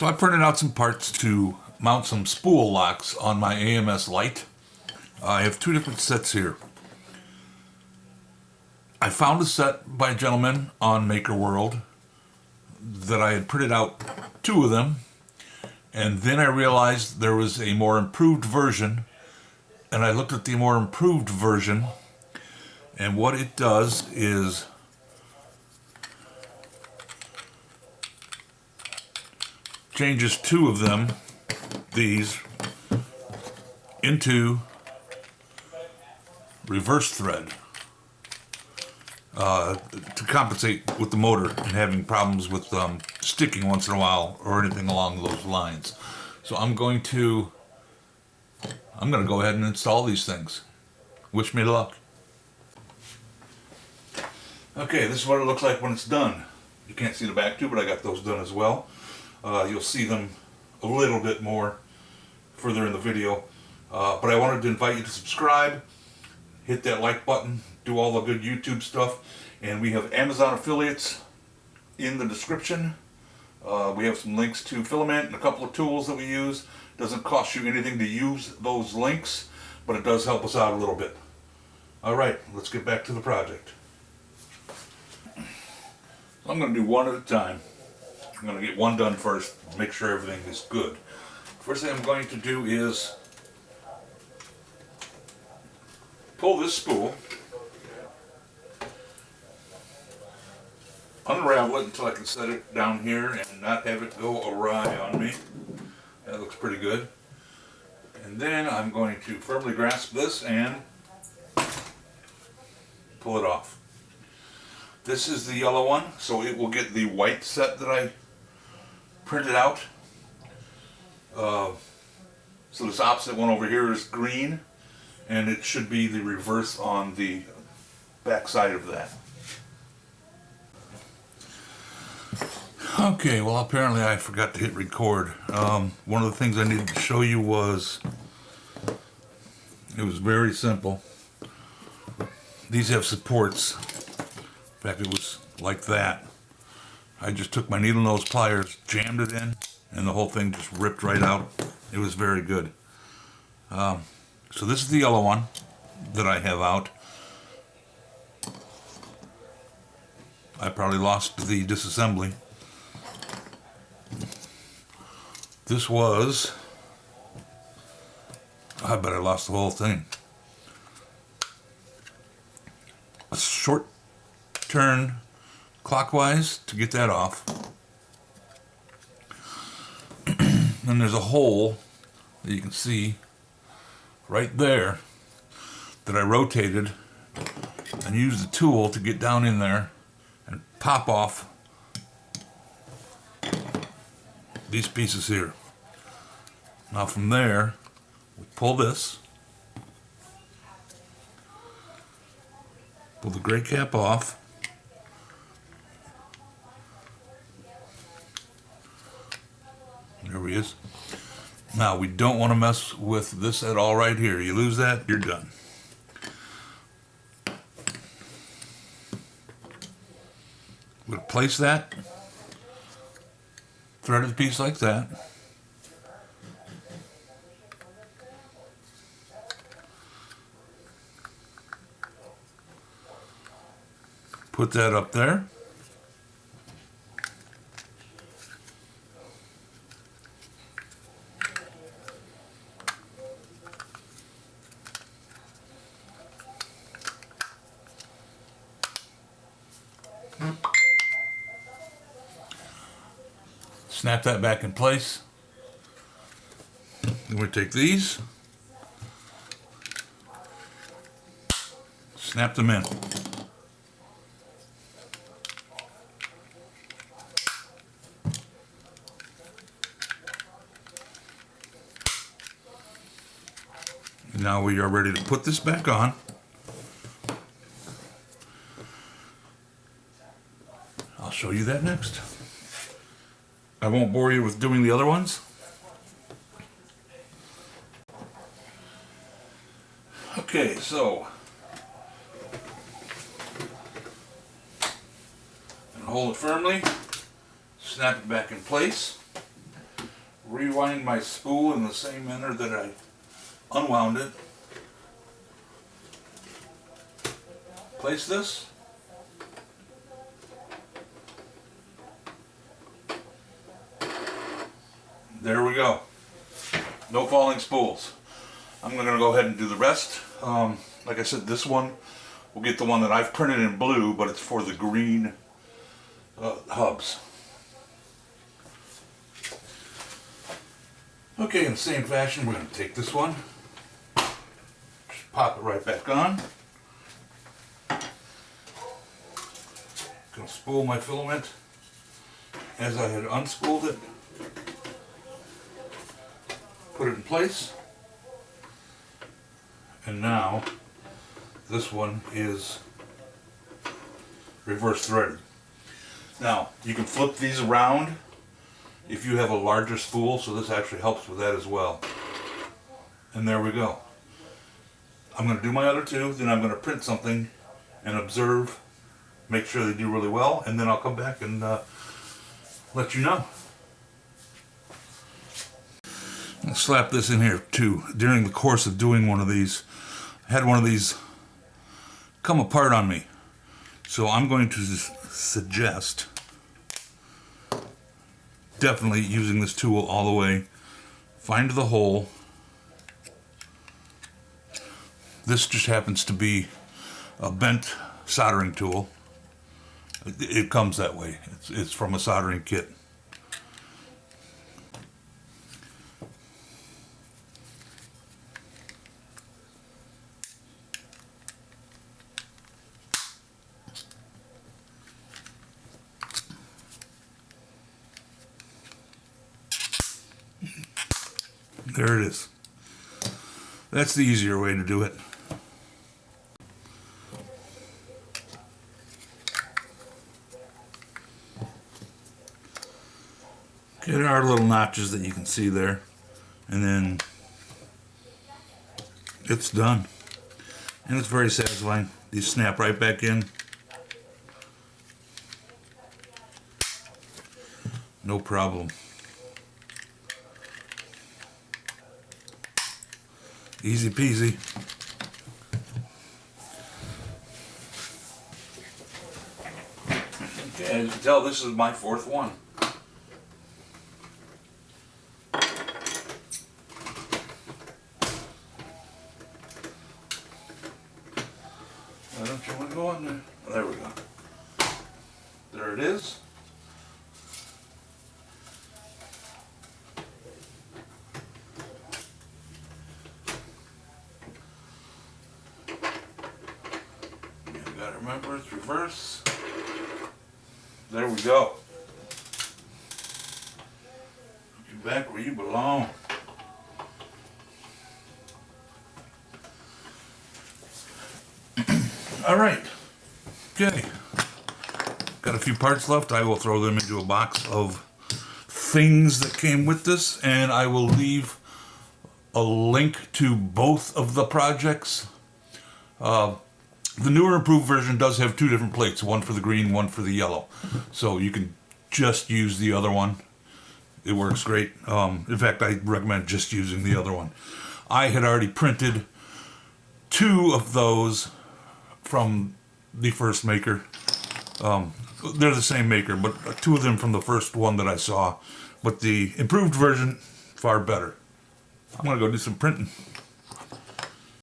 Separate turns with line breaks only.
So I printed out some parts to mount some spool locks on my AMS Lite. I have two different sets here. I found a set by a gentleman on MakerWorld that I had printed out two of them, and then I realized there was a more improved version, and I looked at the more improved version, and what it does is changes two of them, these, into reverse thread to compensate with the motor and having problems with sticking once in a while or anything along those lines. So I'm going to go ahead and install these things. Wish me luck. Okay, this is what it looks like when it's done. You can't see the back too, but I got those done as well. You'll see them a little bit more further in the video. But I wanted to invite you to subscribe, hit that like button, do all the good YouTube stuff, and we have Amazon affiliates in the description. We have some links to filament and a couple of tools that we use. Doesn't cost you anything to use those links, but it does help us out a little bit. Alright, let's get back to the project. So I'm going to do one at a time. I'm going to get one done first, make sure everything is good. First thing I'm going to do is pull this spool, unravel it until I can set it down here and not have it go awry on me. That looks pretty good. And then I'm going to firmly grasp this and pull it off. This is the yellow one, so it will get the white set that I printed out. So this opposite one over here is green, and it should be the reverse on the back side of that. Okay, well apparently I forgot to hit record. One of the things I needed to show you was, it was very simple. These have supports. In fact, it was like that. I just took my needle nose pliers, jammed it in, and the whole thing just ripped right out. It was very good. So this is the yellow one that I have out. I probably lost the disassembly. This was, I bet I lost the whole thing. A short turn clockwise to get that off. And there's a hole that you can see right there that I rotated and used the tool to get down in there and pop off these pieces here. Now from there, we pull this, pull the gray cap off, there he is. Now we don't want to mess with this at all right here. You lose that, you're done. We'll place that threaded piece like that. Put that up there. Snap that back in place. Then we take these, snap them in. Now we are ready to put this back on. I'll show you that next. I won't bore you with doing the other ones. Okay, so and hold it firmly, snap it back in place. rewind my spool in the same manner that I unwound it. Place this. There we go. No falling spools. I'm going to go ahead and do the rest. Like I said, this one, we'll get the one that I've printed in blue, but it's for the green hubs. Okay, in the same fashion, we're going to take this one, just pop it right back on. Going to spool my filament as I had unspooled it. Put it in place. And now this one is reverse threaded. Now you can flip these around if you have a larger spool, so this actually helps with that as well. And there we go. I'm going to do my other two, then I'm going to print something and observe, make sure they do really well, and then I'll come back and let you know. I'll slap this in here too. During the course of doing one of these, I had one of these come apart on me. So I'm going to suggest definitely using this tool all the way. Find the hole. This just happens to be a bent soldering tool. It comes that way. It's from a soldering kit. There it is. That's the easier way to do it. Okay, there are little notches that you can see there. And then it's done. And it's very satisfying. These snap right back in. No problem. Easy peasy. Okay, as you can tell, this is my fourth one. Why don't you want to go on there? There we go. There it is. Remember, it's reverse. There we go. Put you back where you belong. All right. Okay. Got a few parts left. I will throw them into a box of things that came with this, and I will leave a link to both of the projects. The newer improved version does have two different plates, one for the green, one for the yellow. So you can just use the other one. It works great. In fact, I recommend just using the other one. I had already printed two of those from the first maker. They're the same maker, but two of them from the first one that I saw. But the improved version, far better. I'm going to go do some printing.